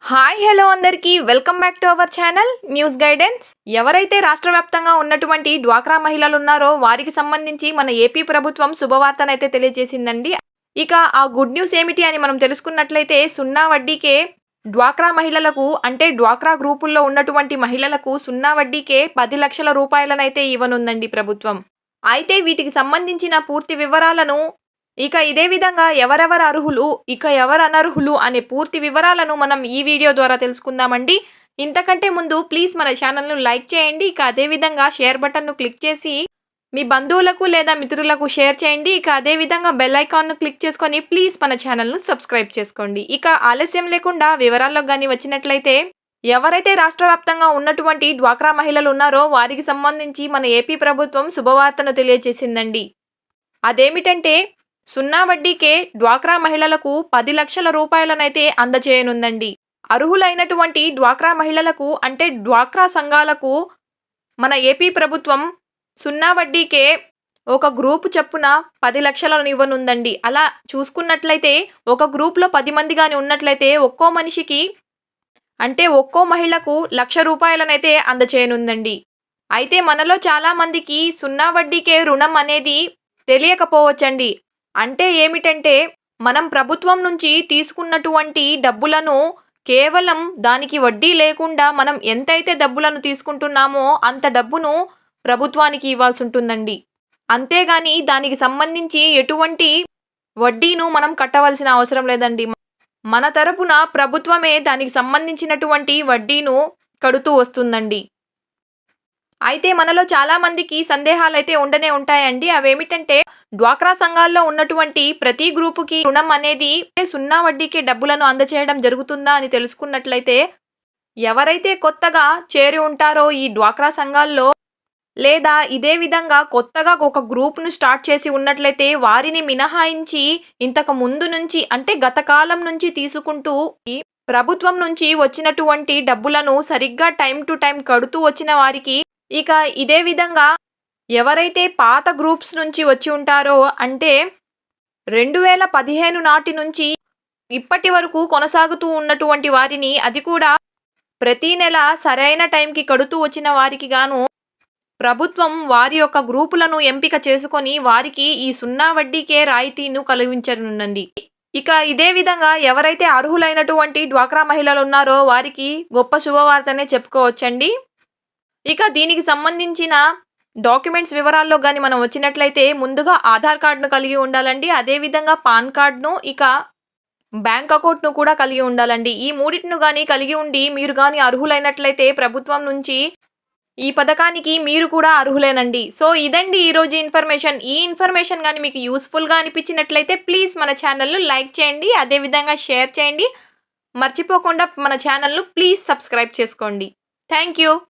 Hi hello అందరికీ welcome back to our channel news guidance. ఎవరైతే రాష్ట్ర వ్యాప్తంగా ఉన్నటువంటి డ్వాక్రా మహిళలు ఉన్నారో వారికి సంబంధించి మన ఏపీ ప్రభుత్వం శుభవార్తనైతే తెలియజేసిందండి. ఇక ఆ గుడ్ న్యూస్ ఏమిటి అని మనం తెలుసుకున్నట్లయితే సున్నా వడ్డీకే డ్వాక్రా మహిళలకు అంటే డ్వాక్రా గ్రూపుల్లో ఉన్నటువంటి మహిళలకు సున్నా వడ్డీకే 10 లక్షల రూపాయలనైతే ఇవ్వనుందండి ప్రభుత్వం. అయితే వీటికి సంబంధించిన పూర్తి వివరాలను ఇక ఇదే విధంగా ఎవరెవరు అర్హులు, ఇక ఎవరు అనర్హులు అనే పూర్తి వివరాలను మనం ఈ వీడియో ద్వారా తెలుసుకుందామండి. ఇంతకంటే ముందు ప్లీజ్ మన ఛానల్‌ను లైక్ చేయండి. ఇక అదే విధంగా షేర్ బటన్‌ను క్లిక్ చేసి మీ బంధువులకు లేదా మిత్రులకు షేర్ చేయండి. ఇక అదే విధంగా బెల్ ఐకాన్‌ను క్లిక్ చేసుకొని ప్లీజ్ మన ఛానల్‌ను సబ్స్క్రైబ్ చేసుకోండి. ఇక ఆలస్యం లేకుండా వివరాల్లోకి గాని వచ్చినట్లయితే ఎవరైతే రాష్ట్ర వ్యాప్తంగా ఉన్నటువంటి డ్వాక్రా మహిళలు ఉన్నారో వారికి సంబంధించి మన ఏపీ ప్రభుత్వం శుభవార్తను తెలియజేసిందండి. అదేమిటంటే సున్నా వడ్డీకే డ్వాక్రా మహిళలకు 10 లక్షల రూపాయలనైతే అందజేయనుందండి. అర్హులైనటువంటి డ్వాక్రా మహిళలకు అంటే డ్వాక్రా సంఘాలకు మన ఏపీ ప్రభుత్వం సున్నా వడ్డీకే ఒక గ్రూపు చొప్పున 10 లక్షలను ఇవ్వనుందండి. అలా చూసుకున్నట్లయితే ఒక గ్రూప్‌లో 10 మంది గాని ఉన్నట్లయితే ఒక్కో మనిషికి అంటే ఒక్కో మహిళకు 1,00,000 రూపాయలనైతే అందజేయనుందండి. అయితే మనలో చాలా మందికి సున్నా వడ్డీకే రుణం అనేది తెలియకపోవచ్చండి. అంటే ఏమిటంటే మనం ప్రభుత్వం నుంచి తీసుకున్నటువంటి డబ్బులను కేవలం దానికి వడ్డీ లేకుండా మనం ఎంతైతే డబ్బులను తీసుకుంటున్నామో అంత డబ్బును ప్రభుత్వానికి ఇవ్వాల్సి ఉంటుందండి. అంతేగాని దానికి సంబంధించి ఎటువంటి వడ్డీను మనం కట్టవలసిన అవసరం లేదండి. మన తరపున ప్రభుత్వమే దానికి సంబంధించినటువంటి వడ్డీను కడుతూ వస్తుందండి. అయితే మనలో చాలా మందికి సందేహాలైతే ఉండనే ఉంటాయండి. అవేమిటంటే డ్వాక్రా సంఘాల్లో ఉన్నటువంటి ప్రతి గ్రూపుకి రుణం అనేది సున్నా వడ్డీకే డబ్బులను అందజేయడం జరుగుతుందా అని తెలుసుకున్నట్లయితే ఎవరైతే కొత్తగా చేరి ఉంటారో ఈ డ్వాక్రా సంఘాల్లో లేదా ఇదే విధంగా కొత్తగా ఒక గ్రూప్‌ను స్టార్ట్ చేసి ఉన్నట్లయితే వారిని మినహాయించి ఇంతకు ముందు నుంచి అంటే గత కాలం నుంచి తీసుకుంటూ ఈ ప్రభుత్వం నుంచి వచ్చినటువంటి డబ్బులను సరిగ్గా టైమ్ టు టైమ్ కడుతూ వచ్చిన వారికి ఇక ఇదే విధంగా ఎవరైతే పాత గ్రూప్స్ నుంచి వచ్చి ఉంటారో అంటే 2015 నాటి నుంచి ఇప్పటి వరకు కొనసాగుతూ ఉన్నటువంటి వారిని అది కూడా ప్రతి నెల సరైన టైంకి కడుతూ వచ్చిన వారికి గాను ప్రభుత్వం వారి యొక్క గ్రూపులను ఎంపిక చేసుకొని వారికి ఈ సున్నా వడ్డీకే రాయితీను కలిగించనుందండి. ఇక ఇదే విధంగా ఎవరైతే అర్హులైనటువంటి డ్వాక్రా మహిళలు ఉన్నారో వారికి గొప్ప శుభవార్తనే చెప్పుకోవచ్చండి. ఇక దీనికి సంబంధించిన డాక్యుమెంట్స్ వివరాల్లో గాని మనం వచ్చినట్లయితే ముందుగా ఆధార్ కార్డ్‌ను కలిగి ఉండాలండి. అదే విధంగా పాన్ కార్డ్‌ను ఇక బ్యాంక్ అకౌంట్‌ను కూడా కలిగి ఉండాలండి. ఈ మూడిటిని గాని కలిగి ఉండి మీరు గాని అర్హులైనట్లయితే ప్రభుత్వం నుంచి ఈ పథకానికి మీరు కూడా అర్హులేనండి. సో ఇదండి ఈరోజు ఇన్ఫర్మేషన్. ఈ ఇన్ఫర్మేషన్ గాని మీకు యూజ్‌ఫుల్‌గా అనిపించినట్లయితే ప్లీజ్ మన ఛానల్‌ను లైక్ చేయండి. అదే విధంగా షేర్ చేయండి. మర్చిపోకుండా మన ఛానల్‌ను ప్లీజ్ సబ్స్క్రైబ్ చేసుకోండి. Thank you.